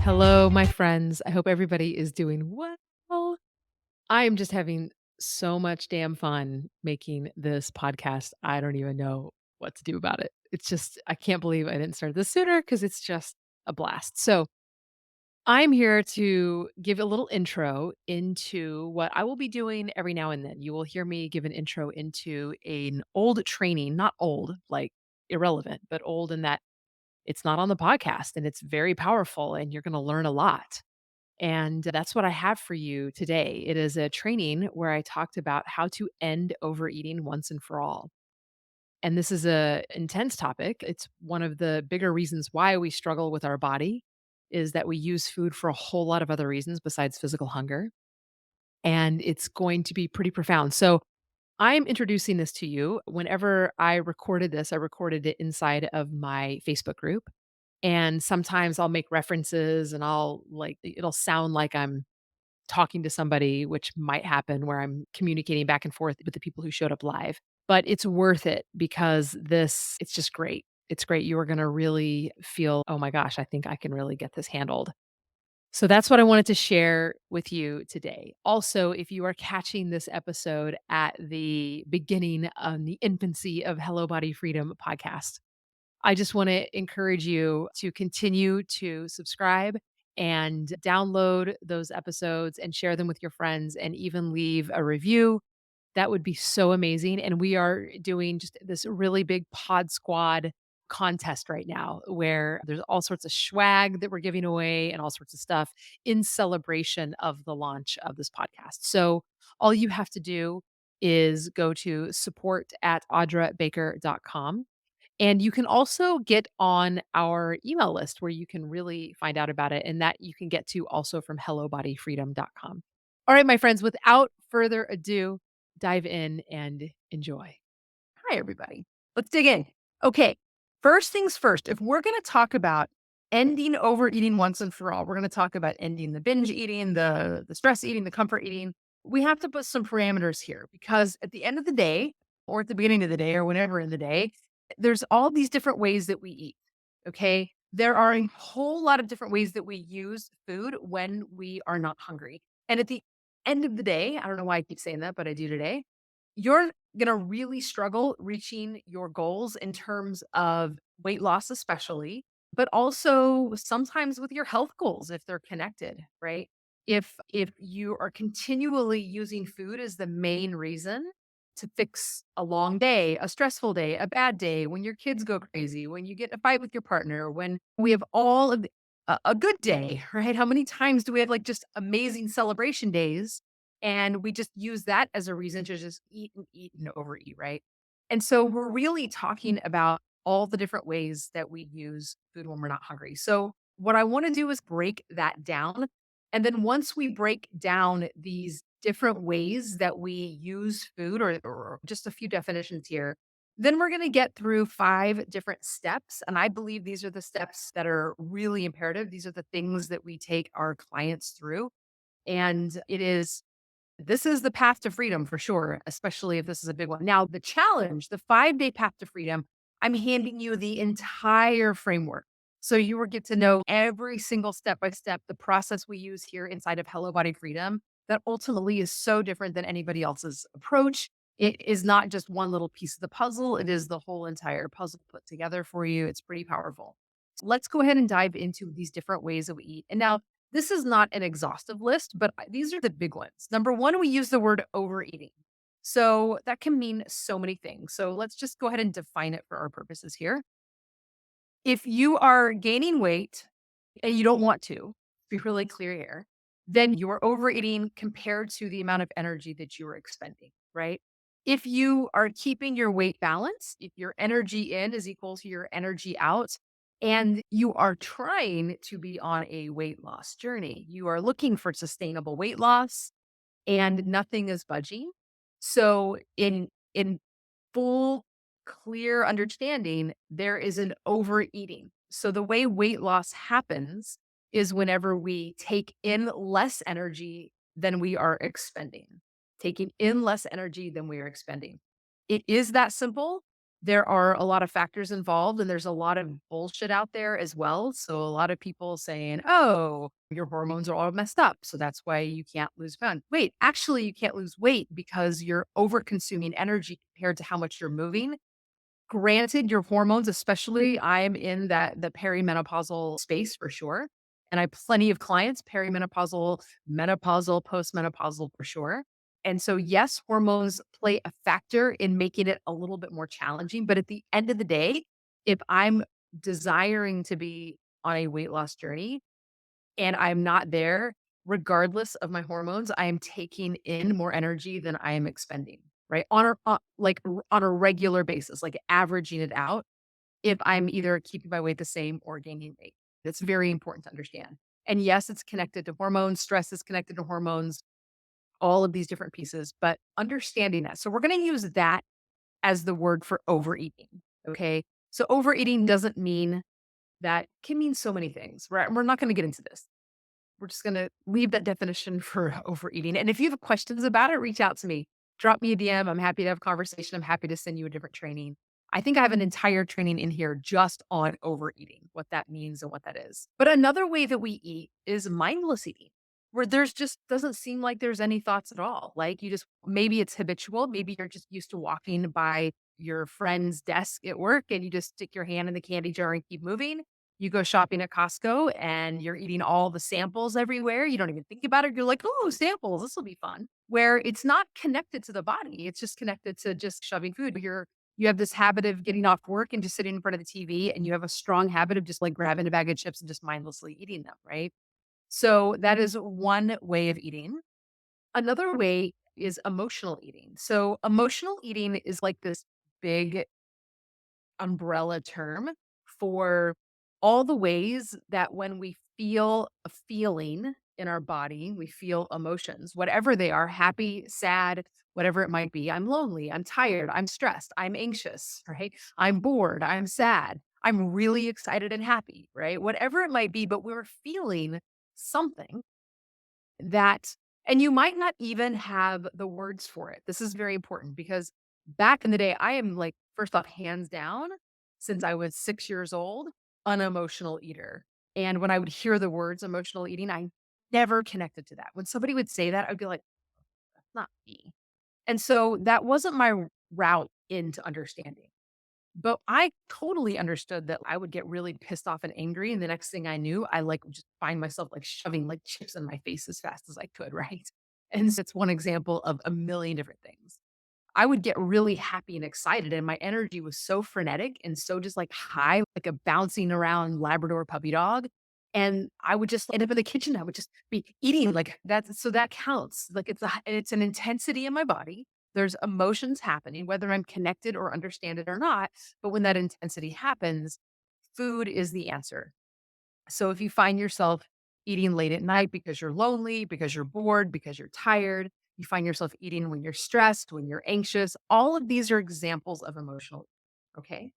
Hello, my friends. I hope everybody is doing well. I am just having so much damn fun making this podcast. I don't even know what to do about it. It's just, I can't believe I didn't start this sooner because it's just a blast. So, I'm here to give a little intro into what I will be doing every now and then. You will hear me give an intro into an old training, not old, like irrelevant, but old in that it's not on the podcast and it's very powerful and you're going to learn a lot. And that's what I have for you today. It is a training where I talked about how to end overeating once and for all. And this is a intense topic. It's one of the bigger reasons why we struggle with our body is that we use food for a whole lot of other reasons besides physical hunger. And it's going to be pretty profound. So I'm introducing this to you. Whenever I recorded this, I recorded it inside of my Facebook group. And sometimes I'll make references and I'll like, it'll sound like I'm talking to somebody, which might happen where I'm communicating back and forth with the people who showed up live. But it's worth it because it's just great. It's great. You are going to really feel, oh my gosh, I think I can really get this handled. So that's what I wanted to share with you today. Also, if you are catching this episode at the beginning of the infancy of Hello Body Freedom podcast, I just want to encourage you to continue to subscribe and download those episodes and share them with your friends and even leave a review. That would be so amazing. And we are doing just this really big Pod Squad contest right now where there's all sorts of swag that we're giving away and all sorts of stuff in celebration of the launch of this podcast. So all you have to do is go to support at audrabaker.com and you can also get on our email list where you can really find out about it. And that you can get to also from hellobodyfreedom.com. All right, my friends, without further ado, dive in and enjoy. Hi, everybody. Let's dig in. Okay. First things first, if we're going to talk about ending overeating once and for all, we're going to talk about ending the binge eating, the stress eating, the comfort eating. We have to put some parameters here because at the end of the day, or at the beginning of the day, or whenever in the day, there's all these different ways that we eat. Okay. There are a whole lot of different ways that we use food when we are not hungry. And at the end of the day, I don't know why I keep saying that, but I do today. You're going to really struggle reaching your goals in terms of weight loss, especially, but also sometimes with your health goals if they're connected, right? If you are continually using food as the main reason to fix a long day, a stressful day, a bad day, when your kids go crazy, when you get in a fight with your partner, when we have all of a good day, right? How many times do we have like just amazing celebration days and we just use that as a reason to just eat and overeat, right? And so we're really talking about all the different ways that we use food when we're not hungry. So what I want to do is break that down. And then once we break down these different ways that we use food or just a few definitions here, then we're going to get through 5 different steps. And I believe these are the steps that are really imperative. These are the things that we take our clients through. And this is the path to freedom for sure, especially if this is a big one. Now, the challenge, the 5-day path to freedom, I'm handing you the entire framework. So you will get to know every single step by step, the process we use here inside of Hello Body Freedom that ultimately is so different than anybody else's approach. It is not just one little piece of the puzzle, it is the whole entire puzzle put together for you. It's pretty powerful. So let's go ahead and dive into these different ways that we eat. And now, this is not an exhaustive list, but these are the big ones. Number one, we use the word overeating. So that can mean so many things. So let's just go ahead and define it for our purposes here. If you are gaining weight and you don't want to, be really clear here, then you're overeating compared to the amount of energy that you are expending, right? If you are keeping your weight balanced, if your energy in is equal to your energy out, and you are trying to be on a weight loss journey, you are looking for sustainable weight loss and nothing is budging. So in full clear understanding, there is an overeating. So the way weight loss happens is whenever we take in less energy than we are expending. Taking in less energy than we are expending. It is that simple. There are a lot of factors involved and there's a lot of bullshit out there as well. So a lot of people saying, "Oh, your hormones are all messed up, so that's why you can't lose pound." Wait, actually you can't lose weight because you're over consuming energy compared to how much you're moving. Granted, your hormones, especially, I'm in the perimenopausal space for sure. And I have plenty of clients, perimenopausal, menopausal, postmenopausal for sure. And so, yes, hormones play a factor in making it a little bit more challenging. But at the end of the day, if I'm desiring to be on a weight loss journey and I'm not there, regardless of my hormones, I am taking in more energy than I am expending, right? On a regular basis, like averaging it out if I'm either keeping my weight the same or gaining weight. That's very important to understand. And yes, it's connected to hormones, stress is connected to hormones, all of these different pieces, but understanding that. So we're going to use that as the word for overeating. Okay. So overeating doesn't mean that can mean so many things, right? We're not going to get into this. We're just gonna leave that definition for overeating, and if you have questions about it, reach out to me. Drop me a DM, I'm happy to have a conversation, I'm happy to send you a different training. I think I have an entire training in here just on overeating, what that means and what that is. But another way that we eat is mindless eating, where there's just doesn't seem like there's any thoughts at all. Like you just maybe it's habitual, maybe you're just used to walking by your friend's desk at work and you just stick your hand in the candy jar and keep moving. You go shopping at Costco and you're eating all the samples everywhere. You don't even think about it. You're like, oh, samples, this will be fun. Where it's not connected to the body. It's just connected to just shoving food. You have this habit of getting off work and just sitting in front of the TV, and you have a strong habit of just like grabbing a bag of chips and just mindlessly eating them, right? So that is one way of eating. Another way is emotional eating. So emotional eating is like this big umbrella term for all the ways that when we feel a feeling in our body, we feel emotions, whatever they are, happy, sad, whatever it might be. I'm lonely, I'm tired, I'm stressed, I'm anxious, right? I'm bored, I'm sad, I'm really excited and happy, right? Whatever it might be, but we're feeling something that and you might not even have the words for it. This is very important because back in the day, I am like, first off, hands down, since I was 6 years old, unemotional eater. And when I would hear the words emotional eating, I never connected to that. When somebody would say that, I'd be like, that's not me. And so that wasn't my route into understanding. But I totally understood that I would get really pissed off and angry, and the next thing I knew, I, like, would just find myself, like, shoving, like, chips in my face as fast as I could, right? And so it's one example of a million different things. I would get really happy and excited, and my energy was so frenetic and so just, like, high, like a bouncing around Labrador puppy dog, and I would just end up in the kitchen, I would just be eating, like, that counts, like, it's an intensity in my body, there's emotions happening, whether I'm connected or understand it or not, but when that intensity happens, food is the answer. So if you find yourself eating late at night because you're lonely, because you're bored, because you're tired, you find yourself eating when you're stressed, when you're anxious, all of these are examples of emotional. Okay.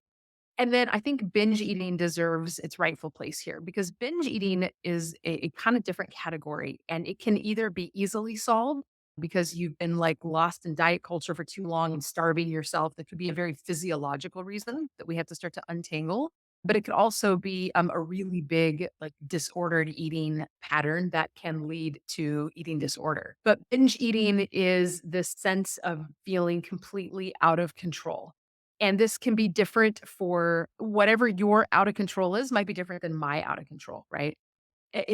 And then I think binge eating deserves its rightful place here because binge eating is a kind of different category and it can either be easily solved because you've been like lost in diet culture for too long and starving yourself. That could be a very physiological reason that we have to start to untangle. But it could also be a really big, like disordered eating pattern that can lead to eating disorder. But binge eating is this sense of feeling completely out of control and this can be different for whatever your out of control is, might be different than my out of control, right?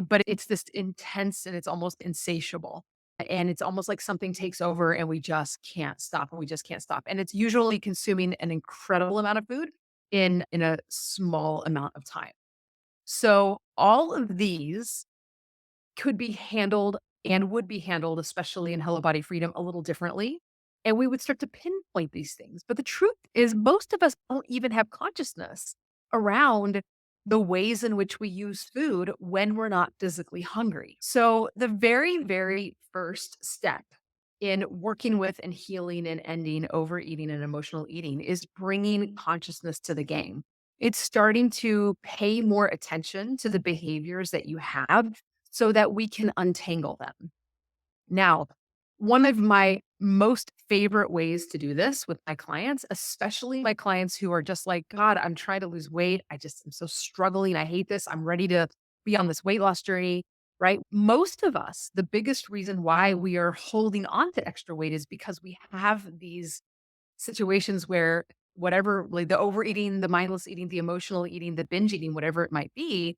But it's this intense and it's almost insatiable. And it's almost like something takes over and we just can't stop and we just can't stop. And it's usually consuming an incredible amount of food in a small amount of time. So all of these could be handled and would be handled, especially in Hello Body Freedom, a little differently. And we would start to pinpoint these things. But the truth is, most of us don't even have consciousness around the ways in which we use food when we're not physically hungry. So, the very, very first step in working with and healing and ending overeating and emotional eating is bringing consciousness to the game. It's starting to pay more attention to the behaviors that you have so that we can untangle them. Now, one of my most favorite ways to do this with my clients, especially my clients who are just like, God, I'm trying to lose weight. I just am so struggling. I hate this. I'm ready to be on this weight loss journey, right? Most of us, the biggest reason why we are holding on to extra weight is because we have these situations where whatever, like the overeating, the mindless eating, the emotional eating, the binge eating, whatever it might be,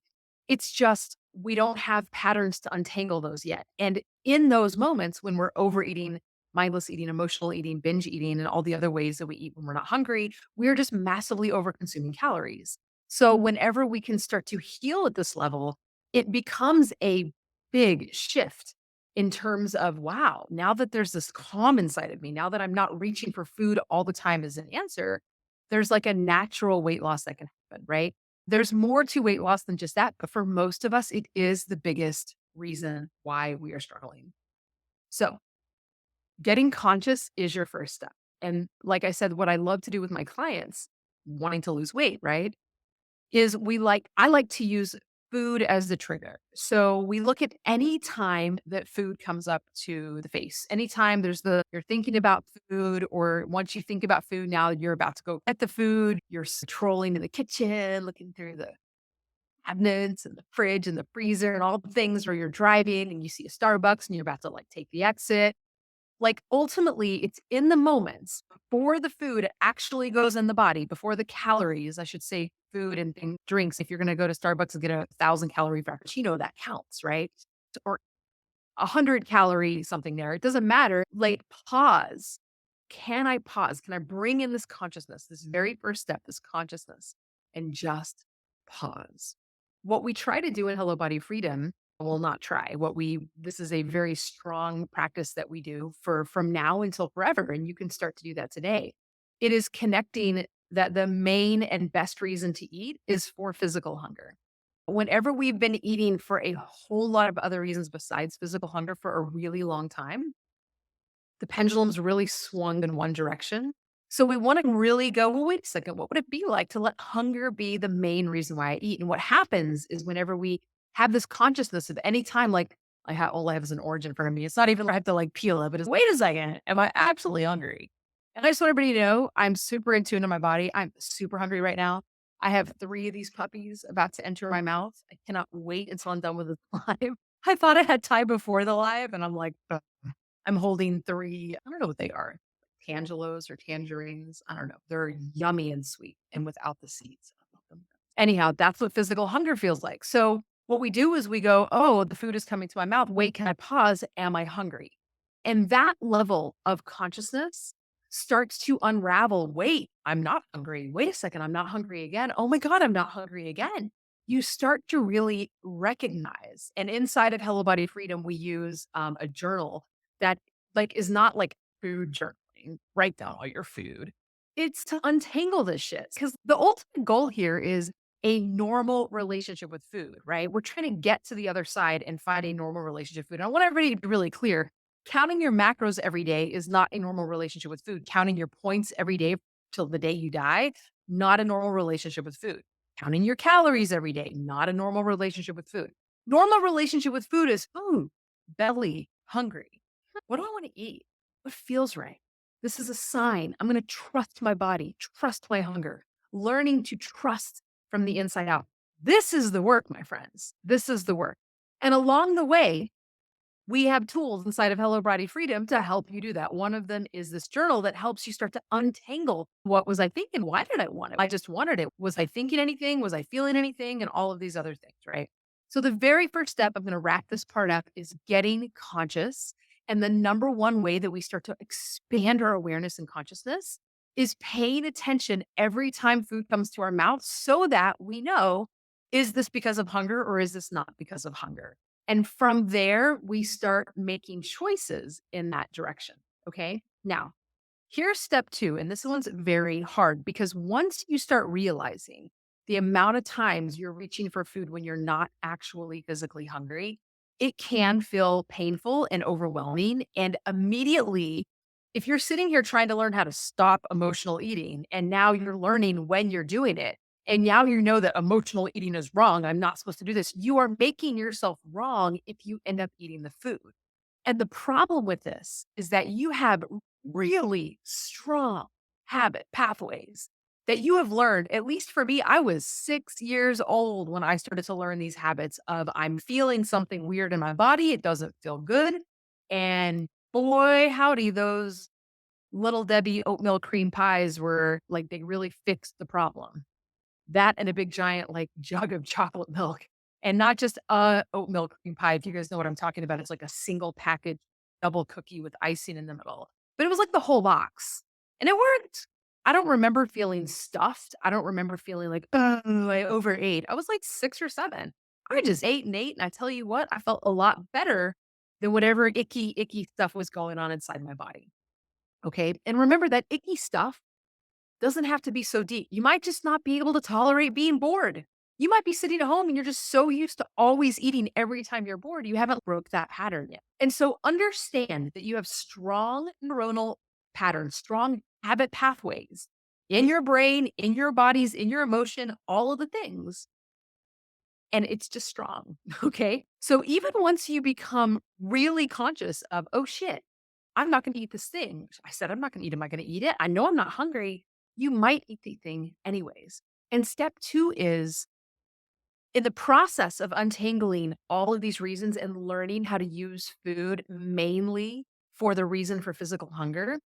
it's just we don't have patterns to untangle those yet. And in those moments when we're overeating, mindless eating, emotional eating, binge eating, and all the other ways that we eat when we're not hungry, we're just massively over consuming calories. So whenever we can start to heal at this level, it becomes a big shift in terms of, wow, now that there's this calm inside of me, now that I'm not reaching for food all the time as an answer, there's like a natural weight loss that can happen, right? There's more to weight loss than just that. But for most of us, it is the biggest reason why we are struggling. So getting conscious is your first step. And like I said, what I love to do with my clients wanting to lose weight, right? Is I like to use food as the trigger. So we look at any time that food comes up to the face. Anytime you're thinking about food, or once you think about food, now you're about to go get the food, you're trolling in the kitchen, looking through the cabinets and the fridge and the freezer and all the things, or you're driving and you see a Starbucks and you're about to like take the exit. Like, ultimately, it's in the moments before the food actually goes in the body, before the calories, I should say, food and drinks. If you're gonna go to Starbucks and get a 1,000-calorie frappuccino, that counts, right? Or 100-calorie something there. It doesn't matter. Like, pause. Can I pause? Can I bring in this consciousness, this very first step, this consciousness, and just pause? What we try to do in Hello Body Freedom, well, not try. This is a very strong practice that we do for from now until forever. And you can start to do that today. It is connecting that the main and best reason to eat is for physical hunger. Whenever we've been eating for a whole lot of other reasons besides physical hunger for a really long time, the pendulum's really swung in one direction. So we want to really go, well, wait a second, what would it be like to let hunger be the main reason why I eat? And what happens is whenever we have this consciousness of any time, like all I have is an orange in front of me. It's not even like I have to like peel it, but it's wait a second, am I absolutely hungry? And I just want everybody to know I'm super in tune to my body. I'm super hungry right now. I have 3 of these puppies about to enter my mouth. I cannot wait until I'm done with this live. I thought I had time before the live, and I'm like, I'm holding 3, I don't know what they are, tangelos or tangerines. I don't know. They're yummy and sweet and without the seeds. I love them. Anyhow, that's what physical hunger feels like. So what we do is we go, oh, the food is coming to my mouth. Wait, can I pause? Am I hungry? And that level of consciousness starts to unravel. Wait, I'm not hungry. Wait a second, I'm not hungry again. Oh my God, I'm not hungry again. You start to really recognize. And inside of Hello Body Freedom, we use a journal that like is not like food journaling, write down all your food. It's to untangle this shit. Because the ultimate goal here is a normal relationship with food, right? We're trying to get to the other side and find a normal relationship with food. And I want everybody to be really clear. Counting your macros every day is not a normal relationship with food. Counting your points every day till the day you die, not a normal relationship with food. Counting your calories every day, not a normal relationship with food. Normal relationship with food is food, belly, hungry. What do I want to eat? What feels right? This is a sign. I'm going to trust my body, trust my hunger, learning to trust from the inside out. This is the work, my friends. This is the work. And along the way, we have tools inside of Hello Body Freedom to help you do that. One of them is this journal that helps you start to untangle what was I thinking? Why did I want it? I just wanted it. Was I thinking anything? Was I feeling anything? And all of these other things, right? So the very first step, I'm going to wrap this part up, is getting conscious. And the number one way that we start to expand our awareness and consciousness is paying attention every time food comes to our mouth so that we know, is this because of hunger or is this not because of hunger? And from there, we start making choices in that direction. Okay. Now, here's step 2. And this one's very hard because once you start realizing the amount of times you're reaching for food when you're not actually physically hungry, it can feel painful and overwhelming. And immediately, if you're sitting here trying to learn how to stop emotional eating, and now you're learning when you're doing it, and now you know that emotional eating is wrong, I'm not supposed to do this, you are making yourself wrong if you end up eating the food. And the problem with this is that you have really strong habit pathways that you have learned. At least for me, I was 6 years old when I started to learn these habits of I'm feeling something weird in my body. It doesn't feel good. And boy, howdy, those little Debbie oatmeal cream pies were like, they really fixed the problem. That and a big giant, like, jug of chocolate milk, and not just a oatmeal cream pie, if you guys know what I'm talking about, it's like a single package double cookie with icing in the middle, but it was like the whole box, and it worked. I don't remember feeling stuffed, I don't remember feeling like, "Oh, I overate." I was like 6 or 7. I just ate and ate, and I tell you what, I felt a lot better than whatever icky stuff was going on inside my body, okay? And remember that icky stuff doesn't have to be so deep. You might just not be able to tolerate being bored. You might be sitting at home and you're just so used to always eating every time you're bored, you haven't broke that pattern yet. And so understand that you have strong neuronal patterns, strong habit pathways in your brain, in your bodies, in your emotion, all of the things. And it's just strong. Okay. So even once you become really conscious of, oh shit, I'm not going to eat this thing. I said, I'm not going to eat it. Am I going to eat it? I know I'm not hungry. You might eat the thing anyways. And step two is in the process of untangling all of these reasons and learning how to use food mainly for the reason for physical hunger.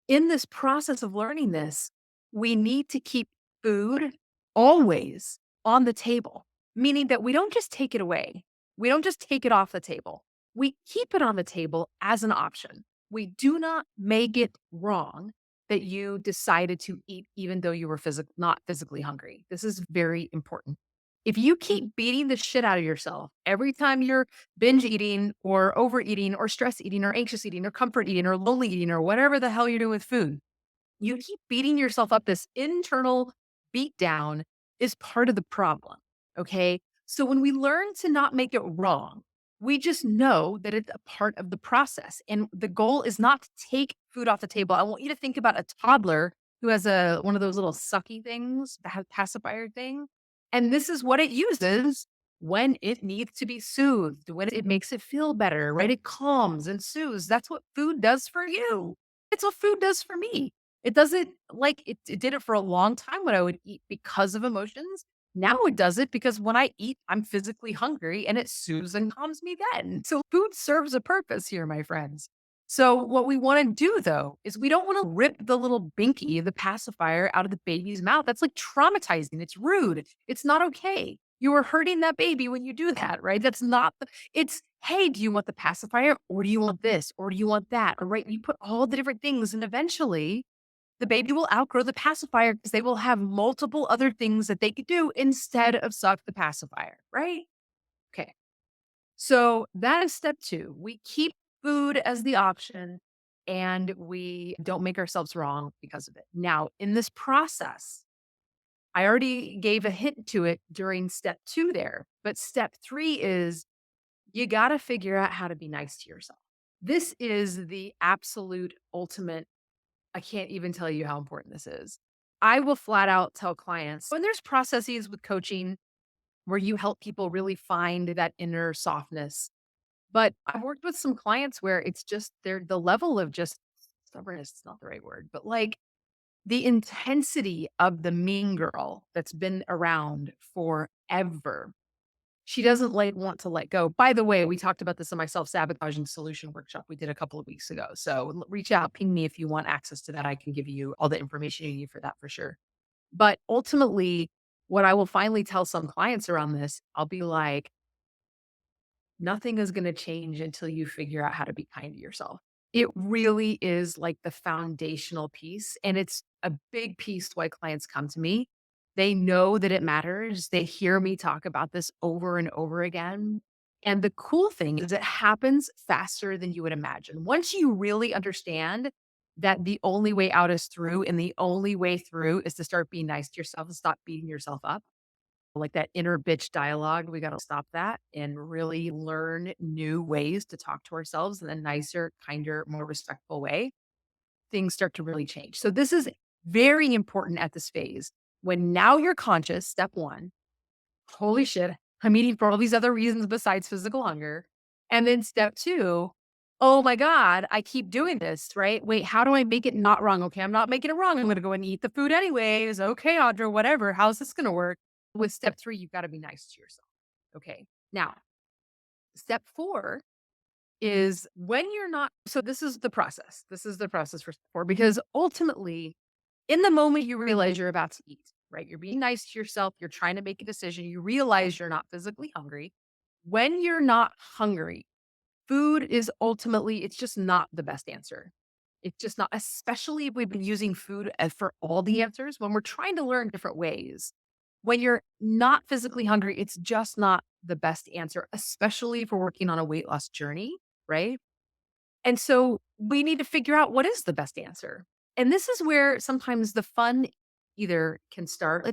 In this process of learning this, we need to keep food always on the table, meaning that we don't just take it away. We don't just take it off the table. We keep it on the table as an option. We do not make it wrong that you decided to eat even though you were not physically hungry. This is very important. If you keep beating the shit out of yourself every time you're binge eating or overeating or stress eating or anxious eating or comfort eating or lonely eating or whatever the hell you're doing with food, you keep beating yourself up. This internal beat down is part of the problem. Okay. So when we learn to not make it wrong, we just know that it's a part of the process. And the goal is not to take food off the table. I want you to think about a toddler who has one of those little sucky things, the pacifier thing. And this is what it uses when it needs to be soothed, when it makes it feel better, right? It calms and soothes. That's what food does for you. It's what food does for me. It doesn't like it did it for a long time when I would eat because of emotions. Now it does it because when I eat, I'm physically hungry and it soothes and calms me then. So food serves a purpose here, my friends. So what we want to do though is we don't want to rip the little binky, the pacifier out of the baby's mouth. That's like traumatizing. It's rude. It's not okay. You are hurting that baby when you do that, right? That's not it's, hey, do you want the pacifier or do you want this or do you want that? Or right, you put all the different things and eventually the baby will outgrow the pacifier because they will have multiple other things that they could do instead of suck the pacifier, right? Okay. So that is step two. We keep food as the option and we don't make ourselves wrong because of it. Now, in this process, I already gave a hint to it during step two there, but step three is you got to figure out how to be nice to yourself. This is the absolute ultimate. I can't even tell you how important this is. I will flat out tell clients when there's processes with coaching where you help people really find that inner softness. But I've worked with some clients where it's just the level of just stubbornness is not the right word, but like the intensity of the mean girl that's been around forever. She doesn't like want to let go. By the way, we talked about this in my self-sabotaging solution workshop we did a couple of weeks ago. So reach out, ping me if you want access to that. I can give you all the information you need for that for sure. But ultimately, what I will finally tell some clients around this, I'll be like, nothing is going to change until you figure out how to be kind to yourself. It really is like the foundational piece. And it's a big piece why clients come to me. They know that it matters. They hear me talk about this over and over again. And the cool thing is, it happens faster than you would imagine. Once you really understand that the only way out is through, and the only way through is to start being nice to yourself and stop beating yourself up like that inner bitch dialogue. We got to stop that and really learn new ways to talk to ourselves in a nicer, kinder, more respectful way. Things start to really change. So, this is very important at this phase when now you're conscious. Step one, holy shit, I'm eating for all these other reasons besides physical hunger. And then step two, oh my God, I keep doing this, right? Wait, how do I make it not wrong? Okay, I'm not making it wrong. I'm going to go and eat the food anyways. Okay, Audra, whatever. How's this going to work? With step three, you've got to be nice to yourself. Okay. Now, step four is when you're not, so this is the process. This is the process for step four, because ultimately, in the moment you realize you're about to eat, right? You're being nice to yourself. You're trying to make a decision. You realize you're not physically hungry. When you're not hungry, food is ultimately, it's just not the best answer. It's just not, especially if we've been using food as for all the answers when we're trying to learn different ways. When you're not physically hungry, it's just not the best answer, especially if we're working on a weight loss journey, right? And so we need to figure out what is the best answer. And this is where sometimes the fun either can start. I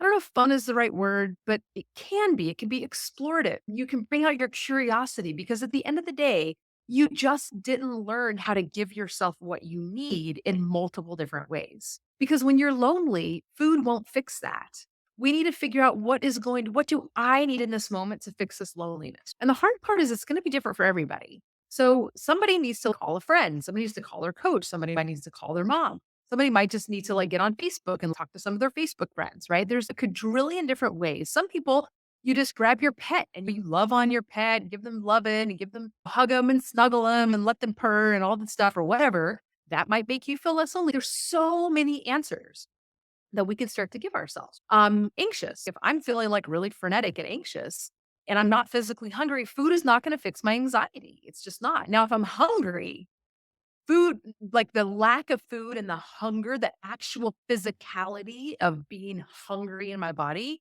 don't know if fun is the right word, but it can be. It can be explorative. You can bring out your curiosity because at the end of the day, you just didn't learn how to give yourself what you need in multiple different ways. Because when you're lonely, food won't fix that. We need to figure out what do I need in this moment to fix this loneliness? And the hard part is it's going to be different for everybody. So somebody needs to call a friend, somebody needs to call their coach, somebody might needs to call their mom. Somebody might just need to like get on Facebook and talk to some of their Facebook friends, right? There's a quadrillion different ways. Some people, you just grab your pet and you love on your pet, give them loving and give them hug them and snuggle them and let them purr and all the stuff or whatever. That might make you feel less lonely. There's so many answers that we can start to give ourselves. Anxious. If I'm feeling like really frenetic and anxious and I'm not physically hungry, food is not going to fix my anxiety. It's just not. Now, if I'm hungry, food, like the lack of food and the hunger, the actual physicality of being hungry in my body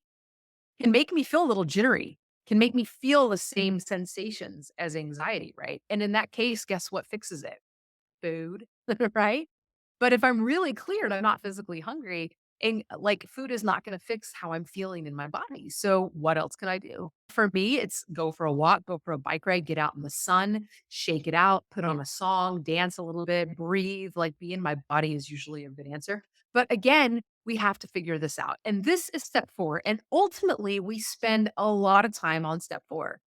can make me feel a little jittery, can make me feel the same sensations as anxiety, right? And in that case, guess what fixes it? Food, right? But if I'm really clear and I'm not physically hungry, and like food is not going to fix how I'm feeling in my body. So what else can I do? For me, it's go for a walk, go for a bike ride, get out in the sun, shake it out, put on a song, dance a little bit, breathe, like be in my body is usually a good answer. But again, we have to figure this out. And this is step four. And ultimately, we spend a lot of time on step four.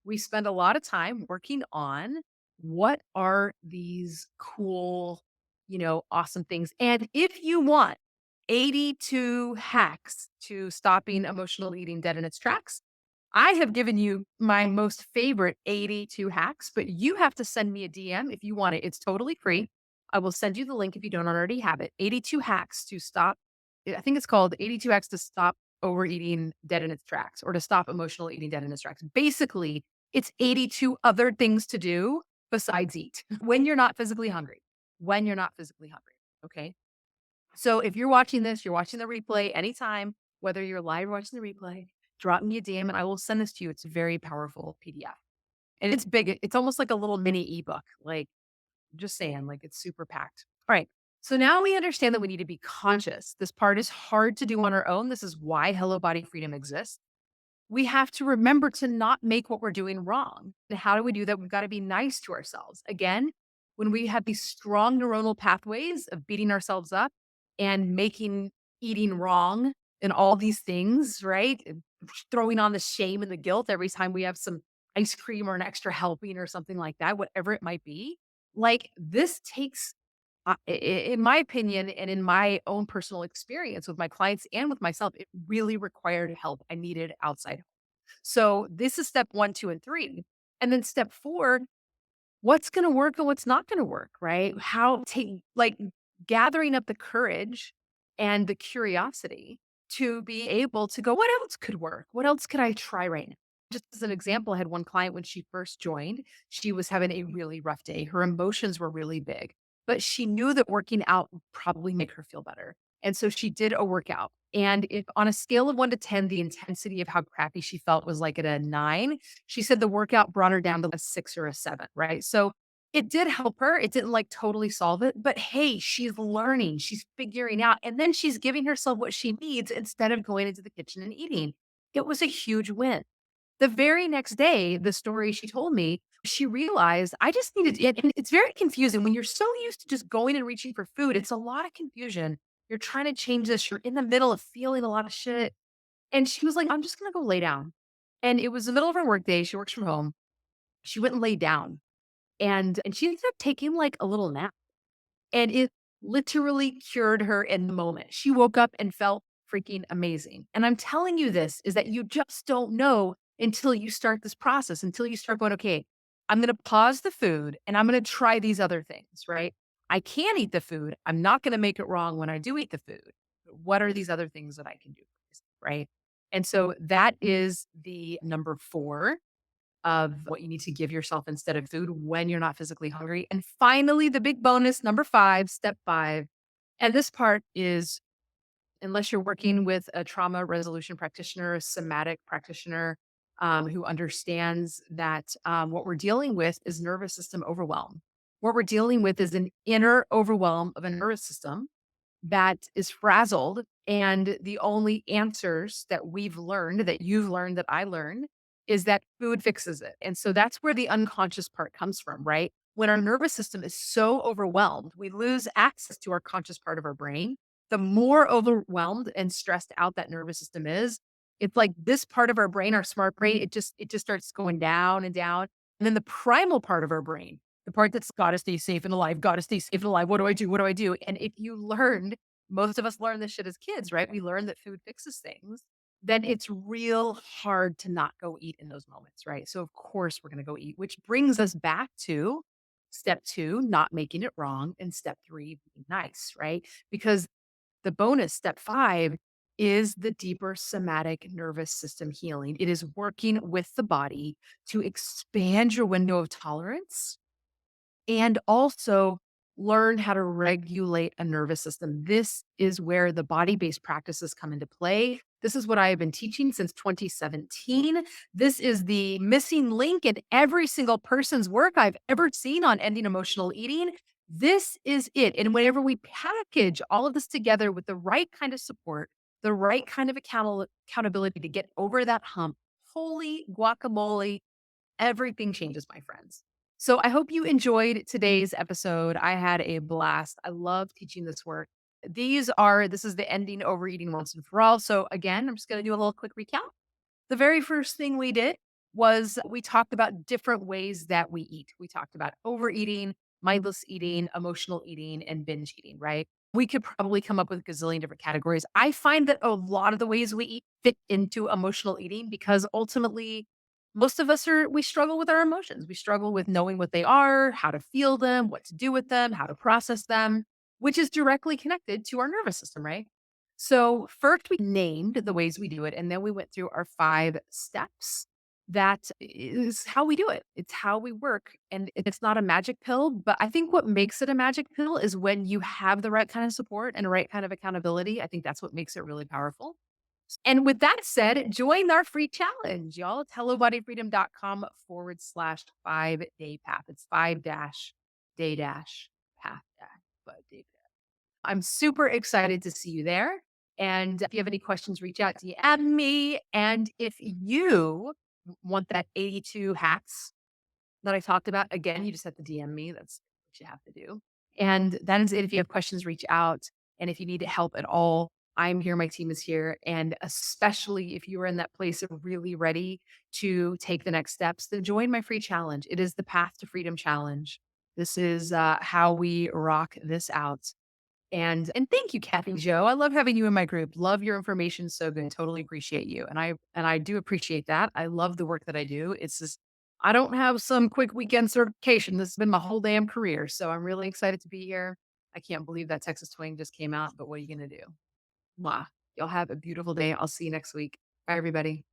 We spend a lot of time working on what are these cool, awesome things. And if you want 82 hacks to stopping emotional eating dead in its tracks, I have given you my most favorite 82 hacks, but you have to send me a DM if you want it. It's totally free. I will send you the link if you don't already have it. 82 hacks to stop. I think it's called 82 hacks to stop overeating dead in its tracks or to stop emotional eating dead in its tracks. Basically, it's 82 other things to do besides eat when you're not physically hungry. When you're not physically hungry. Okay. So if you're watching this, you're watching the replay anytime, whether you're live or watching the replay, drop me a DM and I will send this to you. It's a very powerful PDF. And it's big. It's almost like a little mini ebook. Like, just saying, like it's super packed. All right. So now we understand that we need to be conscious. This part is hard to do on our own. This is why Hello Body Freedom exists. We have to remember to not make what we're doing wrong. And how do we do that? We've got to be nice to ourselves. Again, when we have these strong neuronal pathways of beating ourselves up and making eating wrong and all these things, right? And throwing on the shame and the guilt every time we have some ice cream or an extra helping or something like that, whatever it might be. Like this takes, in my opinion, and in my own personal experience with my clients and with myself, it really required help. I needed outside help. So this is step one, two, and three. And then step four, what's going to work and what's not going to work, right? How take like gathering up the courage and the curiosity to be able to go, what else could work? What else could I try right now? Just as an example, I had one client when she first joined, she was having a really rough day. Her emotions were really big, but she knew that working out would probably make her feel better. And so she did a workout. And if on a scale of 1 to 10, the intensity of how crappy she felt was like at a 9, she said the workout brought her down to a 6 or a 7, right? So it did help her. It didn't like totally solve it, but hey, she's learning, she's figuring out, and then she's giving herself what she needs instead of going into the kitchen and eating. It was a huge win. The very next day, the story she told me, she realized I just needed it. And it's very confusing when you're so used to just going and reaching for food. It's a lot of confusion. You're trying to change this. You're in the middle of feeling a lot of shit. And she was like, I'm just going to go lay down. And it was the middle of her workday. She works from home. She went and laid down. And she ended up taking like a little nap. And it literally cured her in the moment. She woke up and felt freaking amazing. And I'm telling you this is that you just don't know until you start this process, until you start going, okay, I'm going to pause the food and I'm going to try these other things, right? I can eat the food. I'm not going to make it wrong when I do eat the food. But what are these other things that I can do? Right. And so that is the number four of what you need to give yourself instead of food when you're not physically hungry. And finally, the big bonus, number five, step five. And this part is unless you're working with a trauma resolution practitioner, a somatic practitioner who understands that what we're dealing with is nervous system overwhelm. What we're dealing with is an inner overwhelm of a nervous system that is frazzled. And the only answers that we've learned, that you've learned, that I learned, is that food fixes it. And so that's where the unconscious part comes from, right? When our nervous system is so overwhelmed, we lose access to our conscious part of our brain. The more overwhelmed and stressed out that nervous system is, it's like this part of our brain, our smart brain, it just starts going down and down. And then the primal part of our brain, the part that's gotta stay safe and alive, gotta stay safe and alive. What do I do? What do I do? And if you learned, most of us learn this shit as kids, right? We learn that food fixes things. Then it's real hard to not go eat in those moments, right? So of course we're gonna go eat, which brings us back to step two, not making it wrong, and step three, being nice, right? Because the bonus, step five, is the deeper somatic nervous system healing. It is working with the body to expand your window of tolerance and also learn how to regulate a nervous system. This is where the body based practices come into play. This is what I have been teaching since 2017. This is the missing link in every single person's work I've ever seen on ending emotional eating. This is it. And whenever we package all of this together with the right kind of support, the right kind of accountability to get over that hump, holy guacamole, everything changes, my friends. So I hope you enjoyed today's episode. I had a blast. I love teaching this work. This is the ending overeating once and for all. So again, I'm just going to do a little quick recap. The very first thing we did was we talked about different ways that we eat. We talked about overeating, mindless eating, emotional eating, and binge eating, right? We could probably come up with a gazillion different categories. I find that a lot of the ways we eat fit into emotional eating because ultimately, most of us we struggle with our emotions. We struggle with knowing what they are, how to feel them, what to do with them, how to process them, which is directly connected to our nervous system, right? So, first, we named the ways we do it, and then we went through our five steps. That is how we do it. It's how we work. And it's not a magic pill, but I think what makes it a magic pill is when you have the right kind of support and the right kind of accountability. I think that's what makes it really powerful. And with that said, join our free challenge, y'all. It's hellobodyfreedom.com/5 day path. It's 5 dash day dash path dash, but day path. I'm super excited to see you there. And if you have any questions, reach out, DM me. And if you want that 82 hacks that I talked about, again, you just have to DM me. That's what you have to do. And that is it. If you have questions, reach out. And if you need help at all, I'm here. My team is here. And especially if you are in that place of really ready to take the next steps, then join my free challenge. It is the Path to Freedom Challenge. This is how we rock this out. And thank you, Kathy Joe. I love having you in my group. Love your information. So good. Totally appreciate you. And I do appreciate that. I love the work that I do. It's just I don't have some quick weekend certification. This has been my whole damn career. So I'm really excited to be here. I can't believe that Texas Twing just came out, but what are you gonna do? Mwah. Y'all have a beautiful day. I'll see you next week. Bye, everybody.